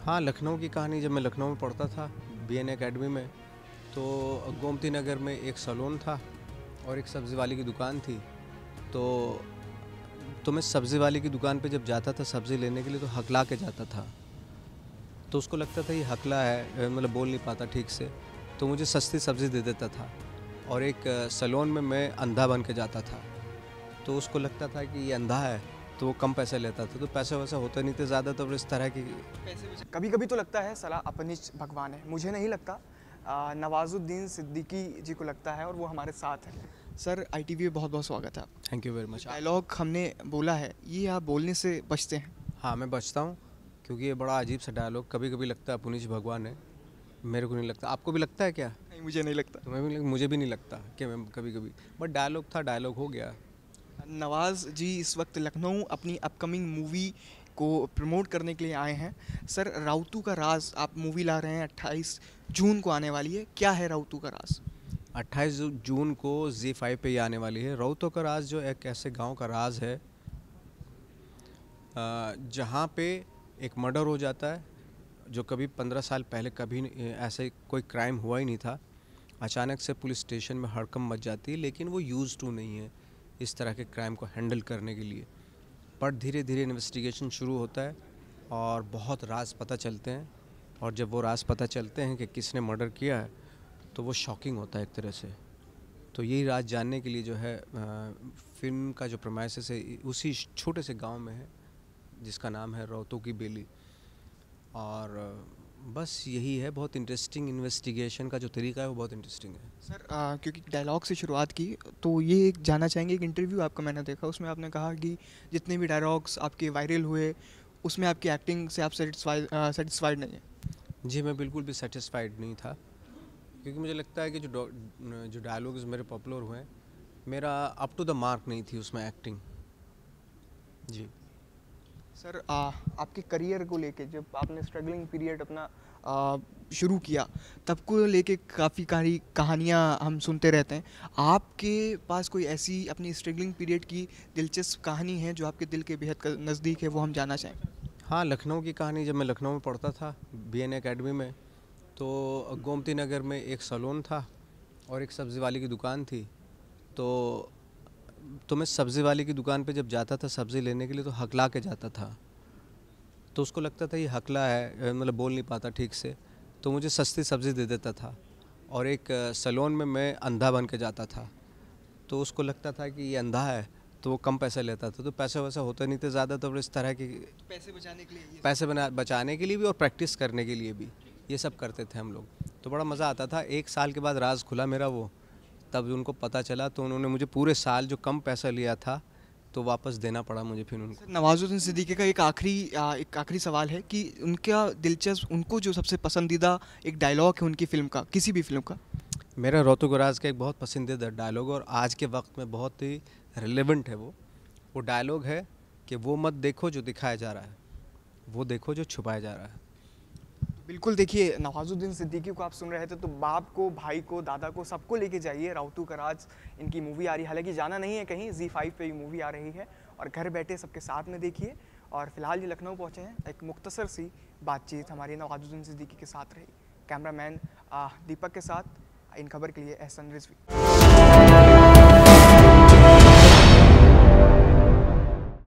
हाँ, लखनऊ की कहानी जब मैं लखनऊ में पढ़ता था बीएन एकेडमी में, तो गोमती नगर में एक सैलून था और एक सब्ज़ी वाले की दुकान थी। तो मैं सब्ज़ी वाले की दुकान पे जब जाता था सब्ज़ी लेने के लिए तो हकला के जाता था। तो उसको लगता था ये हकला है, मतलब बोल नहीं पाता ठीक से, तो मुझे सस्ती सब्ज़ी दे देता था। और एक सैलून में मैं अंधा बन के जाता था, तो उसको लगता था कि ये अंधा है, तो वो कम पैसे लेता था। तो पैसे वैसे होते नहीं थे ज़्यादा, तो फिर इस तरह की कभी कभी तो लगता है सलाह अपनिज भगवान है, मुझे नहीं लगता। नवाजुद्दीन सिद्दीकी जी को लगता है और वो हमारे साथ हैं। सर ITV में बहुत बहुत स्वागत है आपका। Thank you very much. Dialogue हमने बोला है, ये आप बोलने से बचते हैं? हाँ, मैं बचता हूँ क्योंकि ये बड़ा अजीब सा डायलॉग कभी कभी लगता है पुनीत भगवान है। मेरे को नहीं लगता। आपको भी लगता है क्या? नहीं, मुझे नहीं लगता। मुझे भी नहीं लगता कि मैं कभी कभी, बट डायलॉग था, डायलॉग हो गया। नवाज जी इस वक्त लखनऊ अपनी अपकमिंग मूवी को प्रमोट करने के लिए आए हैं। सर, राउतू का राज आप मूवी ला रहे हैं, 28 जून को आने वाली है। क्या है राउतू का राज? 28 जून को Z5 पे ही आने वाली है। राउतों का राज जो एक ऐसे गांव का राज है जहाँ पे एक मर्डर हो जाता है जो कभी 15 साल पहले कभी ऐसे कोई क्राइम हुआ ही नहीं था। अचानक से पुलिस स्टेशन में हड़कंप मच जाती है, लेकिन वो यूज़ टू नहीं है इस तरह के क्राइम को हैंडल करने के लिए। पर धीरे धीरे इन्वेस्टिगेशन शुरू होता है और बहुत राज पता चलते हैं, और जब वो राज पता चलते हैं कि किसने मर्डर किया है तो वो शॉकिंग होता है एक तरह से। तो यही राज जानने के लिए जो है फिल्म का जो प्रमाइस है उसी छोटे से गांव में है जिसका नाम है रौतों की बेली। और बस यही है, बहुत इंटरेस्टिंग इन्वेस्टिगेशन का जो तरीका है वो बहुत इंटरेस्टिंग है। सर, क्योंकि डायलॉग से शुरुआत की, तो ये एक जानना चाहेंगे, एक इंटरव्यू आपका मैंने देखा, उसमें आपने कहा कि जितने भी डायलॉग्स आपके वायरल हुए उसमें आपकी एक्टिंग से आप सेटिस्फाइड नहीं है। जी, मैं बिल्कुल भी सेटिस्फाइड नहीं था क्योंकि मुझे लगता है कि जो डायलॉग्स मेरे पॉपुलर हुए हैं, मेरा अप टू द मार्क नहीं थी उसमें एक्टिंग। जी। सर, आपके करियर को लेके जब आपने स्ट्रगलिंग पीरियड अपना शुरू किया, तब को लेके काफ़ी कहानियाँ हम सुनते रहते हैं। आपके पास कोई ऐसी अपनी स्ट्रगलिंग पीरियड की दिलचस्प कहानी है जो आपके दिल के बेहद नज़दीक है, वो हम जानना चाहेंगे? हाँ, लखनऊ की कहानी जब मैं लखनऊ में पढ़ता था बीएन एकेडमी में, तो गोमती नगर में एक सैलून था और एक सब्ज़ी वाले की दुकान थी। तो मैं सब्ज़ी वाले की दुकान पे जब जाता था सब्ज़ी लेने के लिए तो हकला के जाता था। तो उसको लगता था ये हकला है, मतलब बोल नहीं पाता ठीक से, तो मुझे सस्ती सब्ज़ी दे देता था। और एक सैलून में मैं अंधा बन के जाता था, तो उसको लगता था कि ये अंधा है, तो वो कम पैसे लेता था। तो पैसे वैसे होते नहीं थे ज़्यादा, तो फिर इस तरह की पैसे बचाने के लिए बचाने के लिए भी और प्रैक्टिस करने के लिए भी ये सब करते थे हम लोग। तो बड़ा मज़ा आता था। 1 साल के बाद राज खुला मेरा वो, तब उनको पता चला तो उन्होंने मुझे पूरे साल जो कम पैसा लिया था तो वापस देना पड़ा मुझे फिर उनको। नवाजुद्दीन सिद्दीकी का एक आखिरी सवाल है कि उनको जो सबसे पसंदीदा एक डायलॉग है उनकी फ़िल्म का, किसी भी फ़िल्म का? मेरा रौतु गराज का एक बहुत पसंदीदा डायलॉग और आज के वक्त में बहुत ही रिलेवेंट है वो डायलॉग है कि वो मत देखो जो दिखाया जा रहा है, वो देखो जो छुपाया जा रहा है। बिल्कुल, देखिए, नवाजुद्दीन सिद्दीकी को आप सुन रहे थे, तो बाप को, भाई को, दादा को, सबको लेके जाइए। राउतू का राज इनकी मूवी आ रही है, हालांकि जाना नहीं है कहीं, Z5 पे ये मूवी आ रही है और घर बैठे सबके साथ में देखिए। और फिलहाल ये लखनऊ पहुंचे हैं, एक मुख्तसर सी बातचीत हमारी नवाजुद्दीन सिद्दीकी के साथ रही। कैमरामैन दीपक के साथ इन खबर के लिए एहसन रिजवी।